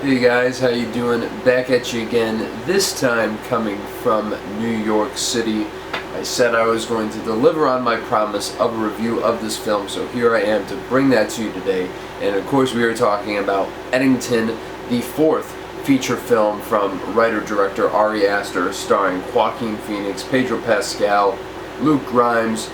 Hey guys, how you doing? Back at you again, this time coming from New York City. I said I was going to deliver on my promise of a review of this film, so here I am to bring that to you today. And of course we are talking about Eddington, the fourth feature film from writer-director Ari Aster, starring Joaquin, Pedro, Pascal, Luke Grimes,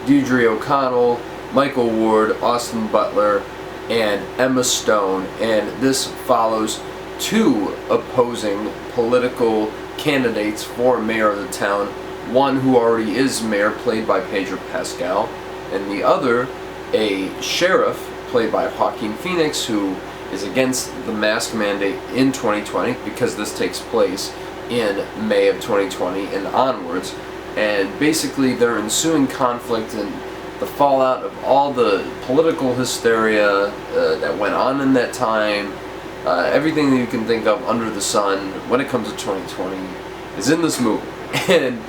Deirdre O'Connell, Michael Ward, Austin Butler, and Emma Stone, and this follows two opposing political candidates for mayor of the town. One who already is mayor, played by Pedro Pascal, and the other a sheriff, played by Joaquin, who is against the mask mandate in 2020 because this takes place in May of 2020 and onwards. And basically their ensuing conflict and the fallout of all the political hysteria that went on in that time, everything that you can think of under the sun when it comes to 2020 is in this movie. And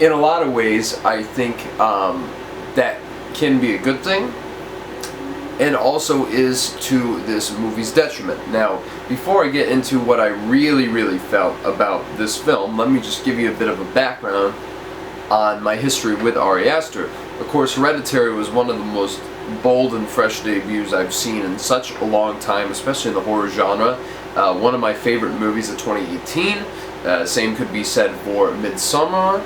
in a lot of ways, I think that can be a good thing, and also is to this movie's detriment. Now, before I get into what I really felt about this film, let me just give you a bit of a background on my history with Ari Aster. Of course, Hereditary was one of the most bold and fresh debuts I've seen in such a long time, especially in the horror genre. One of my favorite movies of 2018. Same could be said for Midsommar,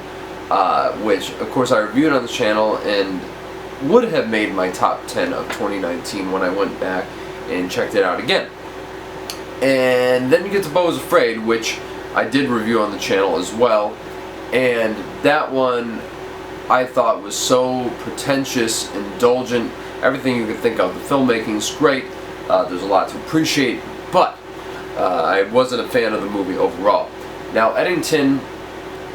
which of course I reviewed on the channel and would have made my top 10 of 2019 when I went back and checked it out again. And then you get to Beau is Afraid, which I did review on the channel as well. And that one I thought was so pretentious, indulgent, everything you could think of. The filmmaking is great, there's a lot to appreciate, but I wasn't a fan of the movie overall. Now, Eddington,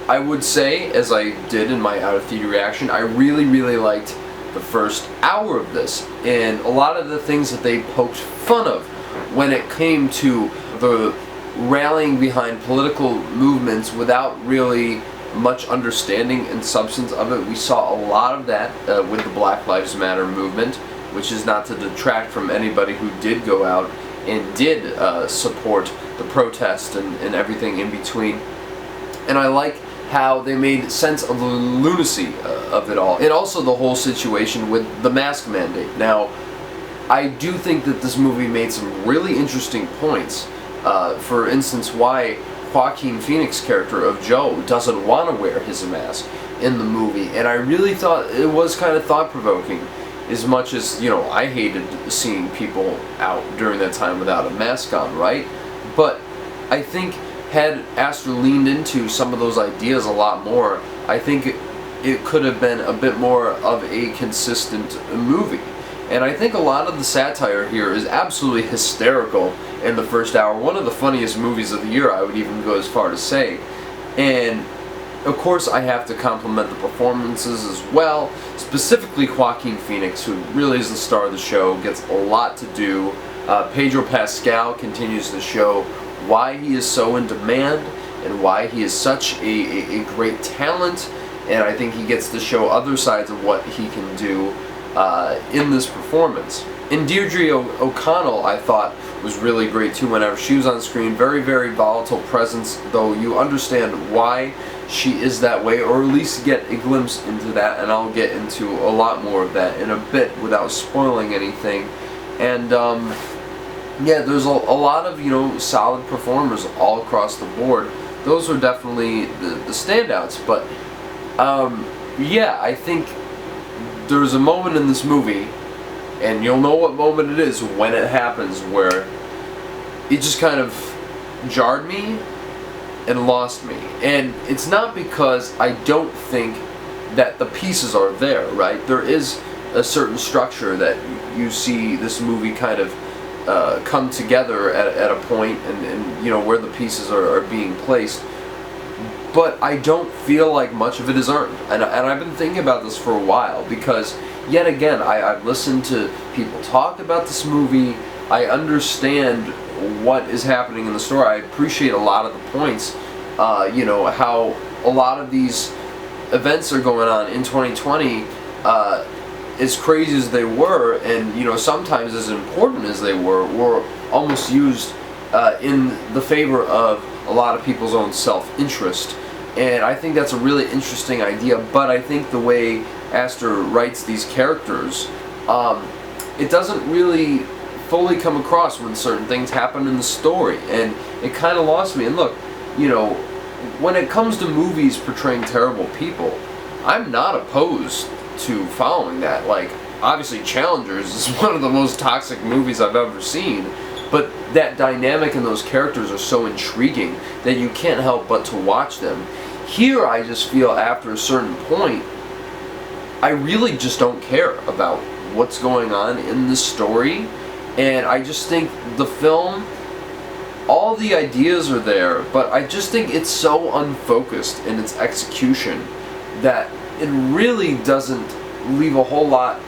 I would say, as I did in my out-of-theater reaction, I really liked the first hour of this, and a lot of the things that they poked fun of when it came to the rallying behind political movements without really much understanding and substance of it. We saw a lot of that with the Black Lives Matter movement, which is not to detract from anybody who did go out and did support the protest and everything in between. And I like how they made sense of the lunacy of it all, and also the whole situation with the mask mandate. Now, I do think that this movie made some really interesting points. For instance, why Joaquin Phoenix's character of Joe doesn't want to wear his mask in the movie, and I really thought it was kind of thought-provoking, as much as, you know, I hated seeing people out during that time without a mask on, right? But I think had Aster leaned into some of those ideas a lot more, I think it could have been a bit more of a consistent movie. And I think a lot of the satire here is absolutely hysterical in the first hour. One of the funniest movies of the year, I would even go as far to say. And of course I have to compliment the performances as well, specifically Joaquin, who really is the star of the show, gets a lot to do. Pedro Pascal continues to show why he is so in demand and why he is such a great talent, and I think he gets to show other sides of what he can do in this performance. And Deirdre O'Connell, I thought, was really great too whenever she was on screen. Very volatile presence, though you understand why she is that way, or at least get a glimpse into that, and I'll get into a lot more of that in a bit without spoiling anything. And yeah, there's a lot of, you know, solid performers all across the board. Those were definitely the standouts, but yeah, I think there's a moment in this movie, and you'll know what moment it is when it happens, where it just kind of jarred me and lost me. And it's not because I don't think that the pieces are there, right? There is a certain structure that you see this movie kind of come together at a point, and you know, where the pieces are being placed. But I don't feel like much of it is earned. And I've been thinking about this for a while, because yet again, I've listened to people talk about this movie. I understand what is happening in the story. I appreciate a lot of the points, you know, how a lot of these events are going on in 2020, as crazy as they were, and you know, sometimes as important as they were almost used in the favor of a lot of people's own self-interest. And I think that's a really interesting idea, but I think the way Aster writes these characters, it doesn't really fully come across when certain things happen in the story, and it kind of lost me. And look, you know, when it comes to movies portraying terrible people, I'm not opposed to following that. Like, obviously Challengers is one of the most toxic movies I've ever seen, but that dynamic and those characters are so intriguing that you can't help but to watch them. Here I just feel after a certain point, I really just don't care about what's going on in the story, and I just think the film, all the ideas are there, but I just think it's so unfocused in its execution that it really doesn't leave a whole lot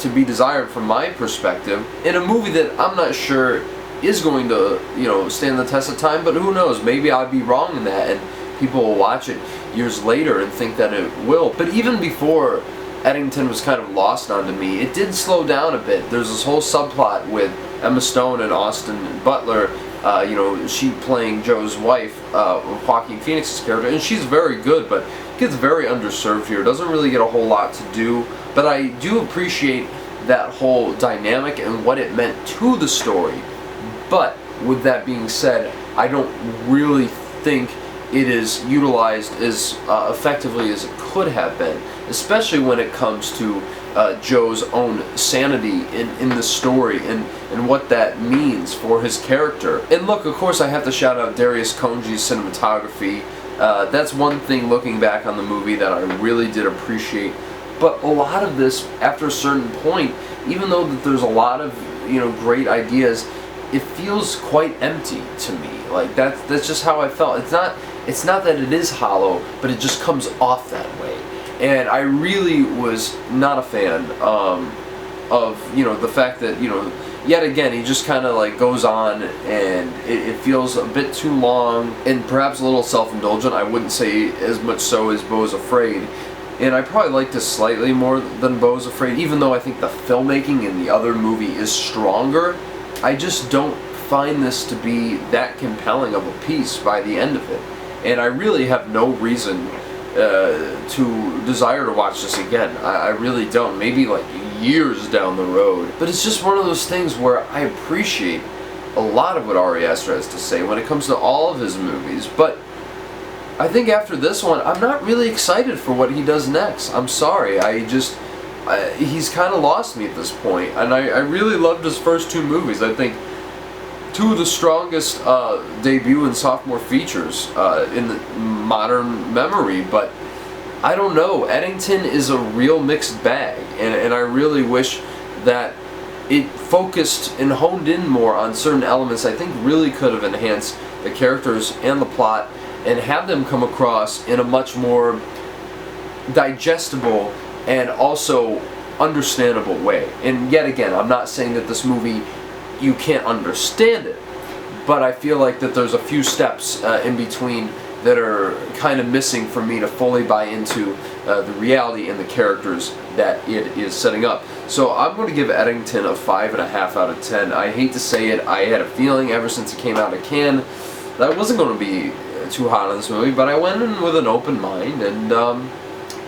to be desired from my perspective, in a movie that I'm not sure is going to, you know, stand the test of time, but who knows, maybe I'd be wrong in that, and people will watch it years later and think that it will. But even before Eddington was kind of lost onto me, it did slow down a bit. There's this whole subplot with Emma Stone and Austin Butler, you know, she playing Joe's wife, Joaquin Phoenix's character, and she's very good, but gets very underserved here, doesn't really get a whole lot to do, but I do appreciate that whole dynamic and what it meant to the story. But with that being said, I don't really think it is utilized as effectively as it could have been, especially when it comes to Joe's own sanity in the story and what that means for his character. And look, of course I have to shout out Darius Khondji's cinematography. That's one thing looking back on the movie that I really did appreciate. But a lot of this, after a certain point, even though that there's a lot of, you know, great ideas, it feels quite empty to me. Like that's just how I felt. It's not that it is hollow, but it just comes off that way. And I really was not a fan of, you know, the fact that, you know, yet again he just kind of like goes on and it feels a bit too long and perhaps a little self-indulgent. I wouldn't say as much so as Beau's Afraid. And I probably liked this slightly more than Beau's Afraid, even though I think the filmmaking in the other movie is stronger. I just don't find this to be that compelling of a piece by the end of it. And I really have no reason to desire to watch this again. I really don't. Maybe like years down the road. But it's just one of those things where I appreciate a lot of what Ari Aster has to say when it comes to all of his movies. But I think after this one, I'm not really excited for what he does next. I'm sorry. He's kind of lost me at this point. And I really loved his first two movies. I think two of the strongest debut and sophomore features in the modern memory. But I don't know. Eddington is a real mixed bag. And I really wish that it focused and honed in more on certain elements I think really could have enhanced the characters and the plot and have them come across in a much more digestible and also understandable way. And yet again, I'm not saying that this movie, you can't understand it, but I feel like that there's a few steps in between that are kind of missing for me to fully buy into the reality and the characters that it is setting up. So I'm going to give Eddington a 5.5 out of 10. I hate to say it, I had a feeling ever since it came out of Cannes that I wasn't going to be too hot on this movie, but I went in with an open mind, and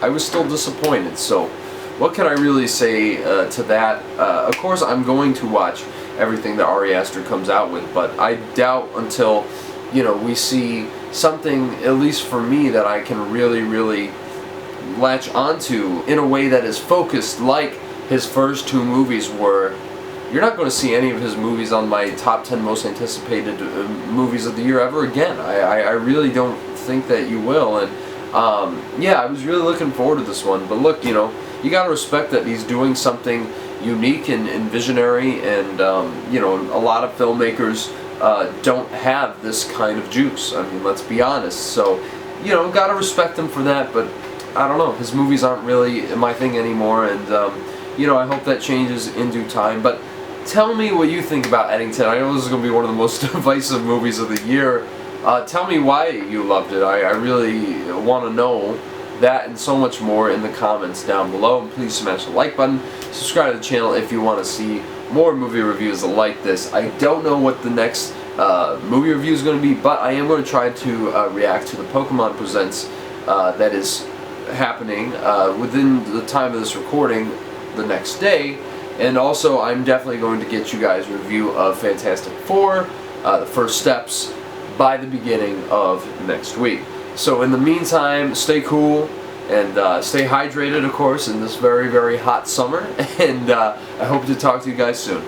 I was still disappointed. So what can I really say to that? Of course, I'm going to watch everything that Ari Aster comes out with, but I doubt until, you know, we see something, at least for me, that I can really latch onto in a way that is focused like his first two movies were. You're not going to see any of his movies on my top 10 most anticipated movies of the year ever again. I really don't think that you will. And yeah, I was really looking forward to this one. But look, you know, you got to respect that he's doing something unique and visionary. And, you know, a lot of filmmakers don't have this kind of juice. I mean, let's be honest. So, you know, got to respect him for that. But I don't know. His movies aren't really my thing anymore. And, you know, I hope that changes in due time. But tell me what you think about Eddington. I know this is going to be one of the most divisive movies of the year. Tell me why you loved it. I really want to know that and so much more in the comments down below. And please smash the like button. Subscribe to the channel if you want to see more movie reviews like this. I don't know what the next movie review is going to be, but I am going to try to react to the Pokemon Presents that is happening within the time of this recording the next day. And also, I'm definitely going to get you guys a review of Fantastic Four, the first steps, by the beginning of next week. So in the meantime, stay cool and stay hydrated, of course, in this very, very hot summer. And I hope to talk to you guys soon.